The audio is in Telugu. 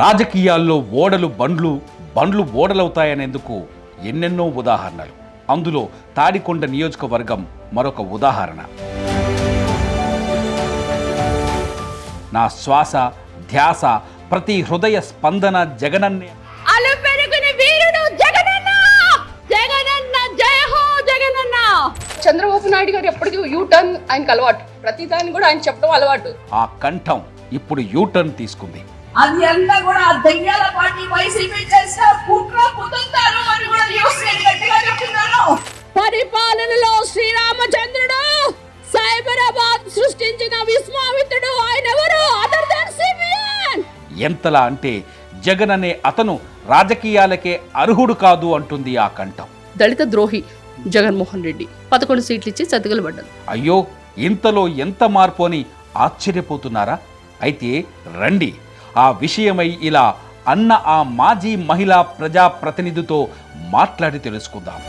రాజకీయాల్లో ఓడలు బండ్లు, బండ్లు ఓడలవుతాయనేందుకు ఎన్నెన్నో ఉదాహరణలు. అందులో తాడికొండ నియోజకవర్గం మరొక ఉదాహరణ. నా శ్వాస ధ్యాస ప్రతి హృదయ స్పందన జగనన్నే. చంద్రబాబు నాయుడు గారు ఎప్పటికీ యూటర్న్ ఆయనకు అలవాటు, ప్రతిదాన్ని కూడా ఆయన చెప్పడం అలవాటు. ఆ కంఠం ఇప్పుడు యూటర్న్ తీసుకుంది. అది అంతా కూడా దయ్యాల పార్టీ వైసీపీ చేసిన కుట్ర కుతంత్రాలు అని కూడా న్యూస్ గట్టిగా చెప్తున్నాను. పరిపాలనలో శ్రీరామచంద్రుడు సైబరాబాద్ సృష్టించిన విశ్వామిత్రుడు ఆయన ఎవరు? Other than CBN. ఎంతలా అంటే జగన్ అనే అతను రాజకీయాలకే అర్హుడు కాదు అంటుంది ఆ కంఠం. దళిత ద్రోహి జగన్మోహన్ రెడ్డి 11 సీట్లు ఇచ్చి చతికిలబడ్డారు. అయ్యో, ఇంతలో ఎంత మార్పు అని ఆశ్చర్యపోతున్నారా? అయితే రండి, ఆ విషయమై ఇలా అన్న ఆ మాజీ మహిళా ప్రజాప్రతినిధితో మాట్లాడి తెలుసుకుందాం.